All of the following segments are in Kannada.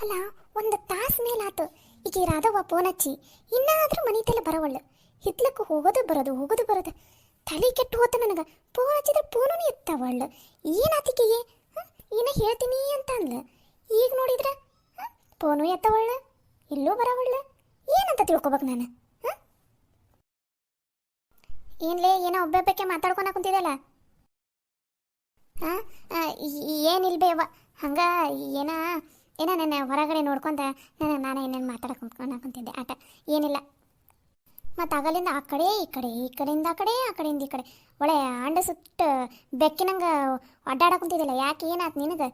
ಅಲ್ಲ, ಒಂದು ತಾಸು ಮೇಲಾತು ಈಗ ರಾಧವ್ವ ಫೋನ್ ಹಚ್ಚಿ ಇನ್ನಾದ್ರೂ ಮನಿತೆಲ್ಲ ಬರವಳ್ಳು. ಹಿತ್ಲಕ್ಕೆ ಹೋಗೋದು ಬರೋದು ತಲೆ ಕೆಟ್ಟು ಹೋತ ನನಗೆ. ಫೋನ್ ಹಚ್ಚಿದ್ರೆ ಫೋನೂ ಎತ್ತವಳ್ಳು. ಏನಾತಿಕೆಗೆ ಏನ ಹೇಳ್ತೀನಿ ಅಂತ ಅಂದ್ಲು. ಈಗ ನೋಡಿದ್ರೆ ಫೋನು ಎತ್ತವಳ್ಳು, ಇಲ್ಲೂ ಬರವಳ್ಳು. ಏನಂತ ತಿಳ್ಕೊಬೇಕು ನಾನು? ಏನ್ಲೇ ಏನೋ ಒಬ್ಬೊಬ್ಬಕ್ಕೆ ಮಾತಾಡ್ಕೊಳ ಕುಂತಿದ್ದಲ್ಲ. ಹಾಂ, ಏನಿಲ್ಬೇವ ಹಂಗ ಏನ ಏನ ನನ್ನ ಹೊರಗಡೆ ನೋಡ್ಕೊಂತ ನಾನು ಏನೇನು ಮಾತಾಡ್ಕೊಂತಿದ್ದೆ ಆಟ. ಏನಿಲ್ಲ. ಮತ್ತು ಆಗಲಿಂದ ಆ ಕಡೆ ಈ ಕಡೆ, ಈ ಕಡೆಯಿಂದ ಆ ಕಡೆ, ಆ ಕಡೆಯಿಂದ ಈ ಕಡೆ ಒಳ್ಳೆ ಅಂಡ ಸುಟ್ಟು ಬೆಕ್ಕಿನಂಗೆ ಅಡ್ಡಾಡಕುಂತಿದ್ದಿಲ್ಲ. ಯಾಕೆ ಏನಾಯ್ತು ನಿನಗೆ?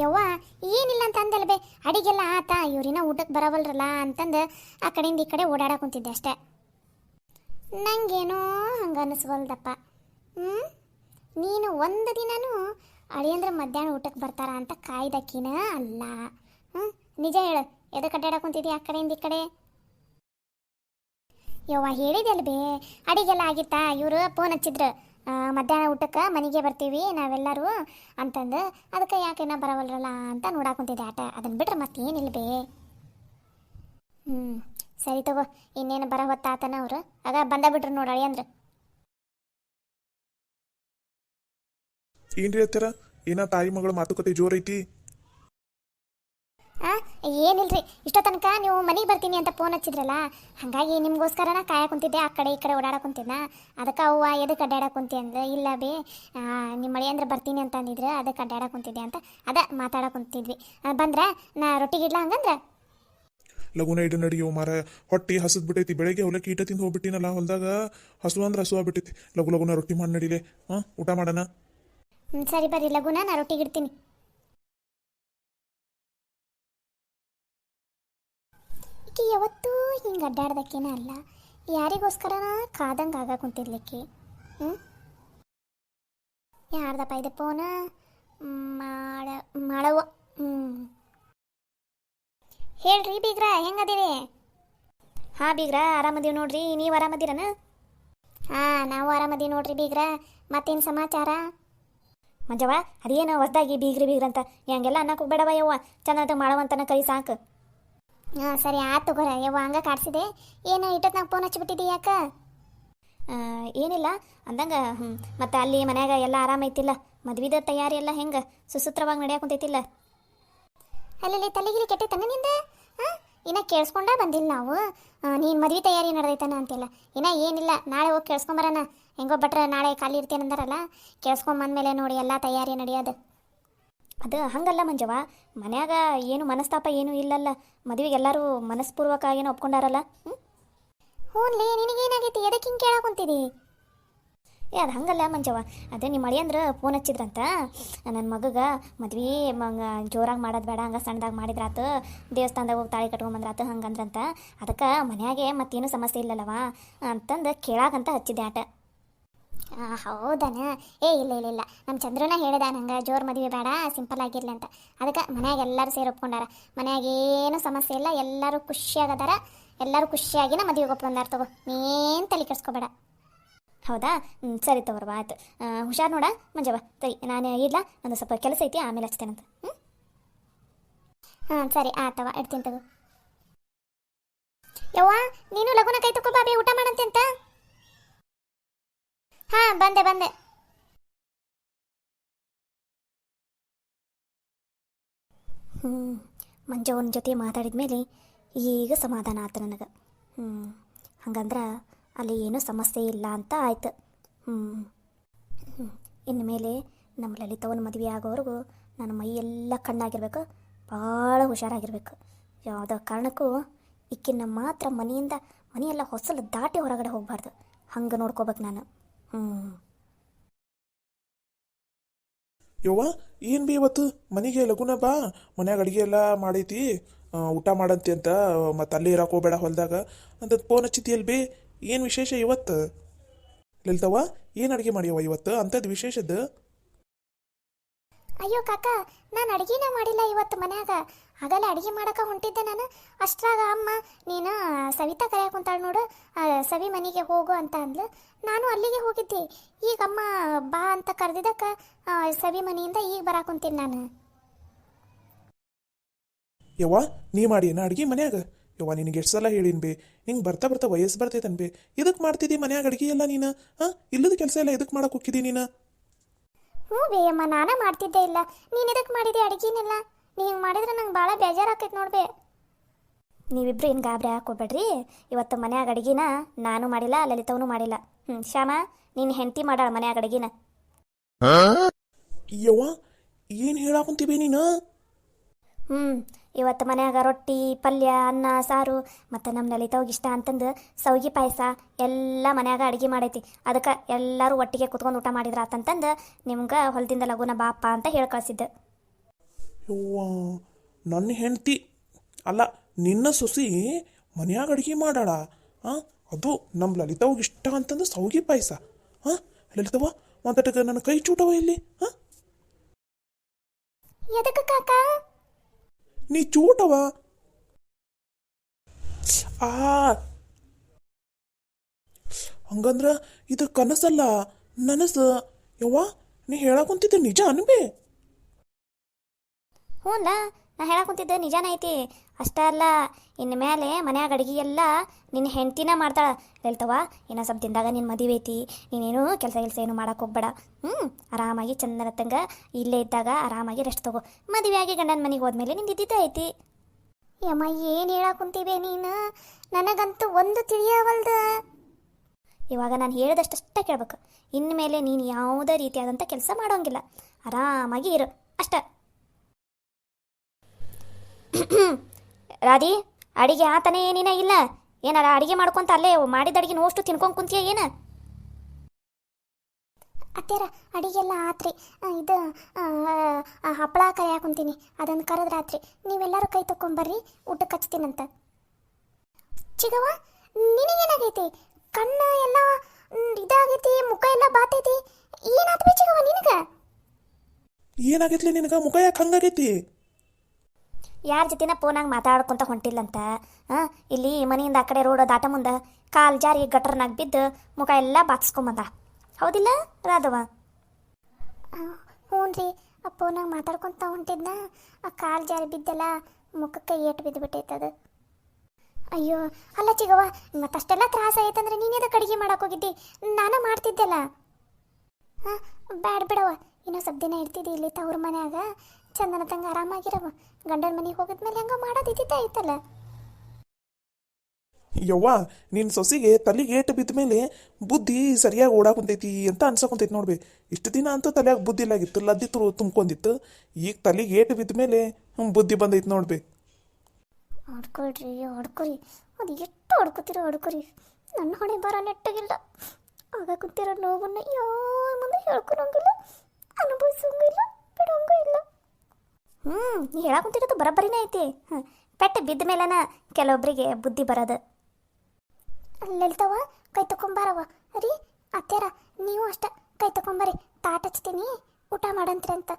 ಯವ್ವ ಏನಿಲ್ಲ ಅಂತ ಅಂದಲ್ಲ ಬೇ, ಅಡಿಗೆಲ್ಲ ಆತ, ಇವ್ರಿನ ಊಟಕ್ಕೆ ಬರವಲ್ರಲ್ಲ ಅಂತಂದು ಆ ಕಡೆಯಿಂದ ಈ ಕಡೆ ಓಡಾಡಕುಂತಿದ್ದೆ ಅಷ್ಟೇ. ನಂಗೇನೋ ಹಂಗೆ ಅನ್ನಿಸ್ವಲ್ದಪ್ಪ. ನೀನು ಒಂದು ದಿನನೂ ಅಳಿಯಂದ್ರೆ ಮಧ್ಯಾಹ್ನ ಊಟಕ್ಕೆ ಬರ್ತಾರ ಅಂತ ಕಾಯ್ದಕ್ಕಿನ ಅಲ್ಲ. ನಿಜ ಹೇಳು, ಎದಕ್ಕೆ ಅಡ್ಡಾಡಕುಂತಿದ್ದಿ ಆ ಕಡೆಯಿಂದ ಈ ಕಡೆ? ಯವ್ವ ಹೇಳಿದೆಲ್ಲ ಬೇ, ಅಡಿಗೆಲ್ಲ ಆಗಿತ್ತಾ? ಇವರು ಫೋನ್ ಹಚ್ಚಿದ್ರು, ಮಧ್ಯಾಹ್ನ ಊಟಕ್ಕೆ ಮನೆಗೆ ಬರ್ತೀವಿ ನಾವೆಲ್ಲರೂ ಅಂತಂದು. ಅದಕ್ಕೆ ಯಾಕೆನ ಬರವಲ್ರಲ್ಲ ಅಂತ ನೋಡಾಕುಂತಿದ್ದೆ ಆಟ. ಅದನ್ನು ಬಿಟ್ರೆ ಮತ್ತೇನಿಲ್ಲ ಬೇ. ಸರಿ ತಗೋ, ಇನ್ನೇನು ಬರ ಹೊತ್ತಾತನ ಅವರು. ಆಗ ಬಂದ ಬಿಟ್ರು ನೋಡಳಿ ಅಂದ್ರೆ. ಏನ್ರಿ ಹತ್ತಿರ ಏನ ತಾಯಿ ಮಗಳ ಮಾತುಕತೆ ಜೋರೈತಿ? ಏನಿಲ್ರಿ, ಇಷ್ಟೋ ತನಕ ನೀವು ಮನೆಗೆ ಬರ್ತೀನಿ ಅಂತ ಫೋನ್ ಹಚ್ಚಿದ್ರಲ್ಲ, ಹಾಗಾಗಿ ನಿಮಗೋಸ್ಕರನ ಕಾಯಕುಂತಿದ್ದೆ. ಆ ಕಡೆ ಈ ಕಡೆ ಓಡಾಡಕುಂತಿದ್ನ. ಅದಕ್ಕೆ ಅವ್ವ ಎದಕ್ಕೆ ಅಡ್ಡಾಡಕುಂತಿ ಅಂದ್ರೆ, ಇಲ್ಲ ಬೇ ನಿಮ್ಮ ಮಳೆ ಅಂದ್ರೆ ಬರ್ತೀನಿ ಅಂತ ಅಂದಿದ್ರೆ ಅದಕ್ಕೆ ಅಡ್ಡಾಡಕುಂತಿದ್ದೆ ಅಂತ ಅದ ಮಾತಾಡಕುಂತಿದ್ವಿ. ಬಂದ್ರೆ ನಾ ರೊಟ್ಟಿಗಿಡ್ಲ ಹಂಗಂದ್ರೆ? ಲಗುನ ಇಡು ನಡಿಯೋ ಮಾರ, ಹೊಟ್ಟಿ ಹಸದ್ ಬಿಟ್ಟೈತಿ. ಬೆಳಗ್ಗೆ ಅವಲಕ್ಕಿ ಈಟ ತಿಂದು ಹೋಗ್ಬಿಟ್ಟಿನಲ್ಲ ಹೊಲ್ದಾಗ. ಹಸು ಅಂದ್ರೆ ಹಸು ಆಗ್ಬಿಟ್ಟೈತಿ. ಲಗುನ ರೊಟ್ಟಿ ಮಾಡಿ ನಡಿಲೆ, ಊಟ ಮಾಡೋಣ. ಸರಿ ಬರ್ರಿ ಲಗುನ, ನಾ ರೊಟ್ಟಿಗಿಡ್ತೀನಿ. ಈಕೆ ಯಾವತ್ತೂ ಹಿಂಗೆ ಅಡ್ಡಾಡ್ದಕ್ಕೇನ ಅಲ್ಲ, ಯಾರಿಗೋಸ್ಕರನ ಕಾದಂಗೆ ಆಗ ಕುಂತಿರ್ಲಿಕ್ಕೆ. ಯಾರ್ದಪ್ಪ ಇದೆ ಫೋನ? ಮಾಡವ. ಹೇಳ್ರಿ ಬೀಗ್ರ, ಹೆಂಗದೀರಿ? ಹಾಂ ಬೀಗ್ರ, ಆರಾಮದೀವಿ ನೋಡ್ರಿ. ನೀವು ಆರಾಮದೀರನ? ಹಾಂ, ನಾವು ಆರಾಮದೀವಿ ನೋಡ್ರಿ ಬೀಗ್ರ. ಮತ್ತೇನು ಸಮಾಚಾರ? ಮಂಜವ್ವ, ಅದೇನು ಹೊಸ್ದಾಗಿ ಬೀಗ್ರಿ ಅಂತ ಹಂಗೆಲ್ಲ ಅನ್ನಕ್ಕೆ ಹೋಗ್ಬೇಡವ ಯವ್ವ. ಚೆನ್ನಾಗಿ ಮಾಡವಂತನ ಕೈ ಸಾಕು. ಸರಿ ಆಯ್ತು ತಗೋರ ಯವ್ವ, ಹಂಗೆ ಕಾಡ್ಸಿದೆ. ಏನು ಇಟ್ಟೊತ್ತು ಫೋನ್ ಹಚ್ಚಿಬಿಟ್ಟಿದ್ದಿ ಯಾಕ? ಏನಿಲ್ಲ ಅಂದಂಗೆ. ಮತ್ತು ಅಲ್ಲಿ ಮನ್ಯಾಗ ಎಲ್ಲ ಆರಾಮೈತಿಲ್ಲ? ಮದ್ವಿದ ತಯಾರಿ ಎಲ್ಲ ಹೆಂಗೆ ಸುಸೂತ್ರವಾಗಿ ನಡೆಯಾಕುಂತೈತಿಲ್ಲ? ಅಲ್ಲಿ ತಲೆಗಿರಿ ಕೆಟ್ಟೈತನ ನಿಂದ? ಇನ್ನ ಕೇಳಿಸ್ಕೊಂಡ ಬಂದಿಲ್ಲ ನಾವು. ನೀನು ಮದ್ವೆ ತಯಾರಿ ನಡೆದೈತನ ಅಂತಿಲ್ಲ. ಇನ್ನ ಏನಿಲ್ಲ, ನಾಳೆ ಹೋಗಿ ಕೇಳಿಸ್ಕೊಂಬರೋಣ. ಹೆಂಗೋ ಭಟ್ರ ನಾಳೆ ಖಾಲಿ ಇರ್ತೇನಂದಾರಲ್ಲ, ಕೇಳಿಸ್ಕೊಂಬಂದ್ಮೇಲೆ ನೋಡಿ ಎಲ್ಲ ತಯಾರಿ ನಡೆಯೋದು. ಅದು ಹಂಗಲ್ಲ ಮಂಜವ್ವ, ಮನ್ಯಾಗ ಏನು ಮನಸ್ತಾಪ ಏನೂ ಇಲ್ಲಲ್ಲ. ಮದುವೆಗೆ ಎಲ್ಲರೂ ಮನಸ್ಪೂರ್ವಕ ಏನೋ ಒಪ್ಕೊಂಡಾರಲ್ಲ. ಹ್ಞೂನ್ಲೇ, ನಿನಗೇನಾಗೈತಿ? ಎದಕ್ಕೆ ಹಿಂಗೆ ಕೇಳಾಕುಂತಿದಿ? ಅದು ಹಂಗಲ್ಲ ಮಂಜವ್ವ, ಅದೇ ನಿಮ್ಮ ಮಳೆ ಅಂದ್ರೆ ಫೋನ್ ಹಚ್ಚಿದ್ರಂತ. ನನ್ನ ಮಗಗೆ ಮದ್ವೆ ಜೋರಾಗಿ ಮಾಡೋದು ಬೇಡ, ಹಂಗೆ ಸಣ್ಣದಾಗ ಮಾಡಿದ್ರಾತು, ದೇವಸ್ಥಾನದಾಗ ಹೋಗಿ ತಾಳಿ ಕಟ್ಕೊಂಬಂದ್ರಾತು ಹಂಗಂದ್ರಂತ. ಅದಕ್ಕೆ ಮನ್ಯಾಗೆ ಮತ್ತೇನು ಸಮಸ್ಯೆ ಇಲ್ಲಲ್ಲವ ಅಂತಂದು ಕೇಳಾಕಂತ ಹಚ್ಚಿದ್ದೆ ಆಟ. ಹೌದನ? ಇಲ್ಲ, ನಮ್ಮ ಚಂದ್ರನ ಹೇಳಿದ ನಂಗೆ ಜೋರು ಮದುವೆ ಬೇಡ, ಸಿಂಪಲ್ ಆಗಿರಲಿ ಅಂತ. ಅದಕ್ಕೆ ಮನ್ಯಾಗ ಎಲ್ಲರೂ ಸೇರಿ ಒಪ್ಕೊಂಡಾರ. ಮನ್ಯಾಗೇನು ಸಮಸ್ಯೆ ಇಲ್ಲ, ಎಲ್ಲರೂ ಖುಷಿಯಾಗದಾರ. ಎಲ್ಲರೂ ಖುಷಿಯಾಗಿನ ಮದುವೆಗೆ ಒಪ್ಕೊಂಡಾರ. ತಗೋ, ನೀನು ತಲೆ ಕೆಡಿಸ್ಕೋಬೇಡ. ಹೌದಾ? ಸರಿ ತಗೋರ್ವ, ಆಯ್ತು. ಹುಷಾರು ನೋಡ ಮಂಜವ್ವ. ಸರಿ, ನಾನು ಇಲ್ಲ, ಒಂದು ಸ್ವಲ್ಪ ಕೆಲಸ ಐತಿ, ಆಮೇಲೆ ಹಚ್ತೇನಂತ. ಸರಿ ಆತವ, ಇಡ್ತೀನಿ ತಗೋ. ಯವ್ವ, ನೀನು ಲಗುನ ಕೈ ತಗೋ ಬಾಬಿ, ಊಟ ಮಾಡಂತೆ ಅಂತ. ಬಂದೆ. ಮಂಜವ್ವನ ಜೊತೆ ಮಾತಾಡಿದ ಮೇಲೆ ಈಗ ಸಮಾಧಾನ ಆಯ್ತು ನನಗೆ. ಹಂಗಂದ್ರೆ ಅಲ್ಲಿ ಏನೂ ಸಮಸ್ಯೆ ಇಲ್ಲ ಅಂತ ಆಯ್ತು. ಇನ್ನು ಮೇಲೆ ನಮ್ಮ ಲಲಿತವನ ಮದುವೆ ಆಗೋವರೆಗೂ ನನ್ನ ಮೈ ಎಲ್ಲ ಕಣ್ಣಾಗಿರ್ಬೇಕು, ಭಾಳ ಹುಷಾರಾಗಿರ್ಬೇಕು. ಯಾವುದೋ ಕಾರಣಕ್ಕೂ ಇಕ್ಕಿನ ಮಾತ್ರ ಮನೆಯೆಲ್ಲ ಹೊಸಲು ದಾಟಿ ಹೊರಗಡೆ ಹೋಗಬಾರ್ದು. ಹಂಗೆ ನೋಡ್ಕೋಬೇಕು ನಾನು. ಯವ್ವ, ಏನು ಬಿ ಇವತ್ತು ಮನೆಗೆ ಲಗುನ ಬಾ, ಮನ್ಯಾಗ ಅಡುಗೆ ಎಲ್ಲ ಮಾಡೈತಿ, ಊಟ ಮಾಡಂತಿ ಅಂತ. ಮತ್ತು ಅಲ್ಲಿ ಇರಕ್ಕೆ ಹೋಗ್ಬೇಡ ಹೊಲ್ದಾಗ ಅಂತ ಫೋನ್ ಹಚ್ಚಿದ್ಯಲ್ ಬಿ. ಏನು ವಿಶೇಷ ಇವತ್ತು? ಲಲಿತವ್ವ, ಏನು ಅಡುಗೆ ಮಾಡ್ಯವ ಇವತ್ತು ಅಂಥದ್ದು ವಿಶೇಷದ್ದು? ಅಯ್ಯೋ ಕಾಕ, ನಾನು ಅಡುಗೆನೇ ಮಾಡಿಲ್ಲ ಇವತ್ತು ಮನ್ಯಾಗ. ಆಗಲ್ಲ ಅಡುಗೆ ಮಾಡಕ್ಕೆ ಹೊಂಟಿದ್ದೆ ನಾನು. ಅಷ್ಟ್ರಾಗ ಅಮ್ಮ ನೀನು ಸವಿತಾ ಕರೆಯಾಕ ಕುಂತಾಳ ನೋಡು, ಸವಿ ಮನೆಗೆ ಹೋಗು ಅಂತ ಅಂದ್ಲು. ನಾನು ಅಲ್ಲಿಗೆ ಹೋಗಿದ್ದೆ. ಈಗ ಅಮ್ಮ ಬಾ ಅಂತ ಕರೆದಿದ್ದಕ್ಕೆ ಸವಿ ಮನೆಯಿಂದ ಈಗ ಬರಾಕುಂತೀನಿ ನಾನು. ಯವ್ವ ನೀ ಮಾಡಿ ಏನ ಅಡ್ಗೆ ಮನ್ಯಾಗ ಯವ್ವ ನಿನಗೆ ಎಷ್ಟು ಸಲ ಹೇಳಿನ್ ಬೇ ಹಿಂಗೆ ಬರ್ತಾ ಬರ್ತಾ ವಯಸ್ಸು ಬರ್ತೈತನ್ ಬೇ ಇದಕ್ಕೆ ಮಾಡ್ತಿದ್ದಿ ಮನ್ಯಾಗ ಅಡ್ಗೆ ಎಲ್ಲ ನೀನು ಹಾಂ ಇಲ್ಲದ ಕೆಲಸ ಎಲ್ಲ ಇದಕ್ಕೆ ಮಾಡಕ್ಕೆ ಹೋಗಿದ್ದಿ ನೀನು ಹ್ಞೂ ಬೇ ಅಮ್ಮ ನಾನೇ ಮಾಡ್ತಿದ್ದೆ ಇಲ್ಲ ನೀನು ಇದಕ್ಕೆ ಮಾಡಿದೆ ಅಡುಗೆನೆಲ್ಲ ನೀ ಹಿಂಗೆ ಮಾಡಿದ್ರೆ ನಂಗೆ ಭಾಳ ಬೇಜಾರಾಕೈತೆ ನೋಡ್ಬೇ ನೀವಿಬ್ರು ಏನು ಗಾಬರಿ ಹಾಕೋಬೇಡ್ರಿ ಇವತ್ತು ಮನ್ಯಾಗ ಅಡ್ಗಿನ ನಾನು ಮಾಡಿಲ್ಲ ಲಲಿತವನು ಮಾಡಿಲ್ಲ ಶ್ಯಾಮ ನೀನು ಹೆಂಡತಿ ಮಾಡಾಳ ಮನ್ಯಾಗ ಅಡ್ಗಿನ ಯವ್ವ ಏನು ಹೇಳಾಕುಂತೀವಿ ನೀನು ಇವತ್ತು ಮನ್ಯಾಗ ರೊಟ್ಟಿ ಪಲ್ಯ ಅನ್ನ ಸಾರು ಮತ್ತು ನಮ್ಮ ಲಲಿತವ್ಗೆ ಇಷ್ಟ ಅಂತಂದು ಸೌಗಿ ಪಾಯಸ ಎಲ್ಲ ಮನ್ಯಾಗ ಅಡುಗೆ ಮಾಡೈತಿ ಅದಕ್ಕೆ ಎಲ್ಲರೂ ಒಟ್ಟಿಗೆ ಕುತ್ಕೊಂಡು ಊಟ ಮಾಡಿದ್ರ ಆತಂತಂದು ನಿಮ್ಗೆ ಹೊಲದಿಂದ ಲಗುನ ಬಾಪ ಅಂತ ಹೇಳಿ ಕಳಿಸಿದ್ದೆ ಯವ್ವ ನನ್ನ ಹೆಂಡ್ತಿ ಅಲ್ಲ ನಿನ್ನ ಸೊಸಿ ಮನ್ಯಾಗ ಅಡುಗೆ ಮಾಡಾಳ ಹಾಂ ಅದು ನಮ್ಮ ಲಲಿತವ್ಗೆ ಇಷ್ಟ ಅಂತಂದು ಸೌಗಿ ಪಾಯಸ ಹಾಂ ಲಲಿತವ್ವ ಮಾತಾಟಕ್ಕೆ ನನ್ನ ಕೈ ಚೂಟವ ಇಲ್ಲಿ ಹಾಂ ಎದಕ್ಕೆ ಕಾಕ ನೀ ಚೂಟವ ಆ ಹಂಗಂದ್ರ ಇದು ಕನಸಲ್ಲ ನನಸು ಯವ್ವ ನೀ ಹೇಳಕುಂತಿದ್ದೆ ನಿಜ ಅನ್ಬೇ ಹ್ಞೂಲ್ಲ ನಾ ಹೇಳಕುಂತಿದ್ದೆ ನಿಜಾನ ಐತಿ ಅಷ್ಟೇ ಅಲ್ಲ ಇನ್ನು ಮೇಲೆ ಮನ್ಯಾಗ ಅಡುಗೆ ಎಲ್ಲ ನಿನ್ನ ಹೆಂಡ್ತಿನ ಮಾಡ್ತಾಳೆ ಹೇಳ್ತವ ಇನ್ನೂ ಸ್ವಲ್ಪ ದಿನದಾಗ ನಿನ್ನ ಮದುವೆ ಐತಿ ನೀನೇನು ಕೆಲಸ ಏನು ಮಾಡಕ್ಕೆ ಹೋಗ್ಬೇಡ ಆರಾಮಾಗಿ ಚಂದನತ್ತಂಗ ಇಲ್ಲೇ ಇದ್ದಾಗ ಆರಾಮಾಗಿ ರೆಸ್ಟ್ ತಗೋ ಮದುವೆ ಆಗಿ ಗಂಡನ ಮನೆಗೆ ಹೋದ್ಮೇಲೆ ನಿಂದು ಇದ್ದಿದ್ದೇ ಐತಿ ಯಮ್ಮ ಏನು ಹೇಳಕುಂತೀವಿ ನೀನು ನನಗಂತೂ ಒಂದು ತಿಳಿಯವಲ್ದ ಇವಾಗ ನಾನು ಹೇಳಿದಷ್ಟೇ ಕೇಳ್ಬೇಕು ಇನ್ಮೇಲೆ ನೀನು ಯಾವುದೇ ರೀತಿಯಾದಂಥ ಕೆಲಸ ಮಾಡೋಂಗಿಲ್ಲ ಆರಾಮಾಗಿ ಇರು ಅಷ್ಟೇ ರಾಧಿ ಅಡಿಗೆ ಆತನೇ ಏನಿನ ಇಲ್ಲ ಏನಾರ ಅಡಿಗೆ ಮಾಡ್ಕೊಂತ ಅಲ್ಲೇ ಮಾಡಿದ ಅಡಿಗೆ ನೋಷ್ಟು ತಿನ್ಕೊಂಡು ಕುಂತೀಯ ಏನ ಅತ್ತೆರ ಅಡಿಗೆಲ್ಲ ಆತ್ರಿ ಇದು ಹಪ್ಪಳ ಕರಿಯಾಕ ಕುಂತೀನಿ ಅದನ್ನು ಕರೆದ್ರಾತ್ರಿ ನೀವೆಲ್ಲರೂ ಕೈ ತಕೊಂಬರ್ರಿ ಊಟಕ್ಕೆ ಹಚ್ತೀನಂತ ಚಿಗವ್ವ ನಿನಗೇನಾಗೈತಿ ಕಣ್ಣು ಎಲ್ಲ ಇದಾಗೈತಿ ಮುಖ ಎಲ್ಲ ಬಾತೈತಿ ಏನಾತ್ರಿ ಚಿಗವ್ವ ನಿನಗ ಏನಾಗೈತ್ಲಿ ನಿನಗ ಮುಖ ಯಾಕೆ ಹಂಗಾಗೈತಿ ಯಾರ ಜೊತೆನ ಫೋನಾಗ ಮಾತಾಡ್ಕೊಂತ ಹೊಂಟಿಲ್ಲಂತ ಇಲ್ಲಿ ಮನೆಯಿಂದ ಆ ಕಡೆ ರೋಡ್ ದಾಟ ಮುಂದೆ ಕಾಲು ಜಾರಿ ಗಟರ್ನಾಗ ಬಿದ್ದು ಮುಖ ಎಲ್ಲ ಬಾಚಿಸ್ಕೊಂಬಂದ ಹೌದಿಲ್ಲ ರಾಧವ ಹ್ಞೂ ರೀ ಆ ಫೋನಾಗ ಮಾತಾಡ್ಕೊಂತ ಹೊಂಟಿದ್ನ ಆ ಕಾಲು ಜಾರಿ ಬಿದ್ದಲ್ಲ ಮುಖಕ್ಕೆ ಏಟು ಬಿದ್ದು ಬಿಟ್ಟೈತದು ಅಯ್ಯೋ ಅಲ್ಲ ಚಿಗವ್ವ ಮತ್ತಷ್ಟೆಲ್ಲ ತ್ರಾಸ ಆಯ್ತಂದ್ರೆ ನೀನೇದಕ್ಕೆ ಅಡುಗೆ ಹೋಗಿದ್ದಿ ನಾನು ಮಾಡ್ತಿದ್ದೆಲ್ಲ ಹಾಂ ಬ್ಯಾಡ ಬಿಡವ ಇನ್ನೂ ಸ್ವಲ್ಪ ದಿನ ಇರ್ತಿದ್ದಿ ಇಲ್ಲಿ ತವ್ರ ಮನ್ಯಾಗ ಚಂದನ ತಂಗ ಆರಾಮಾಗಿರವ ಗಂಡನ ಮನೆಗೆ ಹೋಗಿದ್ಮೇಲೆ ಹಂಗ ಮಾಡೋದಿದ್ದ ಐತಲ್ಲ ಯವ್ವ ನಿನ್ನ ಸೊಸಿಗೆ ತಲೆಗೆ ಏಟು ಬಿದ್ದ ಮೇಲೆ ಬುದ್ಧಿ ಸರಿಯಾಗಿ ಓಡಾಕುಂತೈತಿ ಅಂತ ಅನ್ಸಕೊಂತೈತಿ ನೋಡ್ಬಿ ಇಷ್ಟು ದಿನ ಅಂತೂ ತಲೆಯಾಗ ಬುದ್ಧಿ ಇಲ್ಲಾಗಿತ್ತು ಲದ್ದಿ ತುಂಬ್ಕೊಂಡಿತ್ತು ಈಗ ತಲೆಗೆ ಏಟು ಬಿದ್ದ ಮೇಲೆ ಬುದ್ಧಿ ಬಂದೈತಿ ನೋಡ್ಬಿ ಹೊಡ್ಕೊಳ್ರಿ ಹೊಡ್ಕೊರಿ ಅದು ಎಷ್ಟು ಹೊಡ್ಕೊತಿರೋ ಹೊಡ್ಕೊರಿ ನನ್ನ ಹೊಣೆ ಬರೋ ನೆಟ್ಟಗಿಲ್ಲ ಆಗ ಕುಂತಿರೋ ನೋವನ್ನು ಯಾವ ಮುಂದೆ ಹೇಳ್ಕೊಳಂಗಿಲ್ಲ ಅನುಭವಿಸೋಂಗಿಲ್ಲ ಬಿಡೋಂಗೂ ಇಲ್ಲ ನೀ ಹೇಳಾಕುಂತಿರೋದು ಬರೋಬ್ಬರಿನೇ ಐತಿ ಪೆಟ್ಟು ಬಿದ್ದ ಮೇಲನ ಕೆಲವೊಬ್ಬರಿಗೆ ಬುದ್ಧಿ ಬರೋದು ಲಲಿತವ ಕೈ ತಕೊಂಬಾರವ ರೀ ಅತ್ಯಾರ ನೀವು ಅಷ್ಟ ಕೈ ತಕೊಂಬರಿ ತಾಟ ಹಚ್ತೀನಿ ಊಟ ಮಾಡಂತ್ರಿ ಅಂತ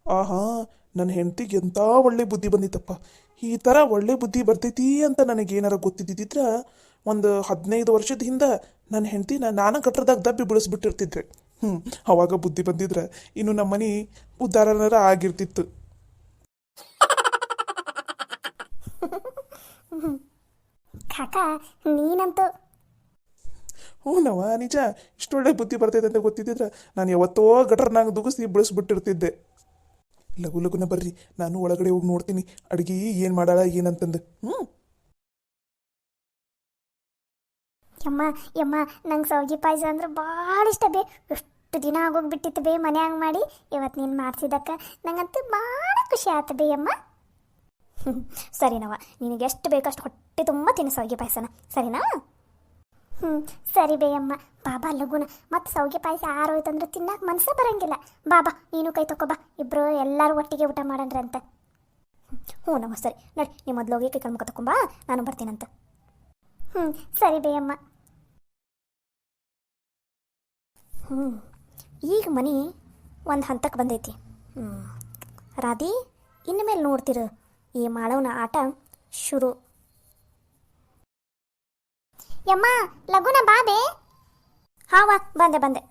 ಆಹಾ ನನ್ನ ಹೆಂಡತಿಗೆ ಎಂಥ ಒಳ್ಳೆ ಬುದ್ಧಿ ಬಂದಿತ್ತಪ್ಪ ಈ ಥರ ಒಳ್ಳೆ ಬುದ್ಧಿ ಬರ್ತೈತಿ ಅಂತ ನನಗೇನಾರ ಗೊತ್ತಿದ್ದಿದ್ರೆ ಒಂದು 15 ವರ್ಷದ ಹಿಂದೆ ನನ್ನ ಹೆಂಡತಿನ ನಾನು ಗಟ್ರದಾಗ ದಬ್ಬಿ ಬಿಡಿಸ್ಬಿಟ್ಟಿರ್ತಿದ್ರೆ ಅವಾಗ ಬುದ್ಧಿ ಬಂದಿದ್ರೆ ಇನ್ನು ನಮ್ಮ ಮನೆ ಉದ್ಧಾರನಾರ ಆಗಿರ್ತಿತ್ತು ಕಾಕ ನೀನಂತೂ ಹ್ಞೂನವ ನಿಜ ಇಷ್ಟೊಳ್ಳೆ ಬುದ್ಧಿ ಬರ್ತೈತೆ ಅಂತ ಗೊತ್ತಿದ್ದಿದ್ರೆ ನಾನು ಯಾವತ್ತೋ ಗಟ್ರನಾಗ ದುಗಿಸಿ ಬಿಡಿಸ್ಬಿಟ್ಟಿರ್ತಿದ್ದೆ ಲಘು ಲಘುನ ಬರ್ರಿ ನಾನು ಒಳಗಡೆ ಹೋಗಿ ನೋಡ್ತೀನಿ ಅಡುಗೆ ಏನು ಮಾಡಾಳ ಏನಂತಂದು ಯಮ್ಮ ಯಮ್ಮ ನಂಗೆ ಸೌಗಿ ಪಾಯಸ ಅಂದ್ರೆ ಭಾಳ ಇಷ್ಟ ಬೇ ಎಷ್ಟು ದಿನ ಆಗೋಗ್ಬಿಟ್ಟಿತ್ತು ಬೇ ಮನ್ಯಾಗ ಮಾಡಿ ಇವತ್ತು ನೀನು ಮಾಡಿಸಿದಕ್ಕೆ ನಂಗಂತೂ ಭಾಳ ಖುಷಿ ಆಯ್ತು ಬೇ ಅಮ್ಮ ಸರಿನವ ನಿನಗೆ ಎಷ್ಟು ಬೇಕಷ್ಟು ಹೊಟ್ಟೆ ತುಂಬ ತಿನ್ನು ಸೌಗಿ ಪಾಯಸನ ಸರಿನಾ ಸರಿ ಬೇ ಅಮ್ಮ ಬಾಬಾ ಲಗುನ ಮತ್ತು ಸೌಗಿ ಪಾಯಸ ಆರೋಯ್ತಂದ್ರೆ ತಿನ್ನಕ್ಕೆ ಮನಸ್ಸೇ ಬರೋಂಗಿಲ್ಲ ಬಾಬಾ ನೀನು ಕೈ ತಗೋಬಾ ಇಬ್ಬರು ಎಲ್ಲರೂ ಒಟ್ಟಿಗೆ ಊಟ ಮಾಡಂದ್ರಂತ ಹ್ಞೂ ನವ ಸರಿ ನೋಡಿ ನೀವು ಮೊದಲು ಹೋಗಿ ಕೈ ಮುಖ ತಗೊಂಬಾ ನಾನು ಬರ್ತೀನಂತ ಸರಿ ಬೇ ಅಮ್ಮ ಈಗ ಮನೆ ಒಂದು ಹಂತಕ್ಕೆ ಬಂದೈತಿ ರಾಧಿ ಇನ್ನು ಮೇಲೆ ನೋಡ್ತಿರು ಈ ಮಾಳವನ ಆಟ ಶುರು ಯಮ್ಮ ಲಗುನ ಬಾಬೆ ಹಾವ ಬಂದೆ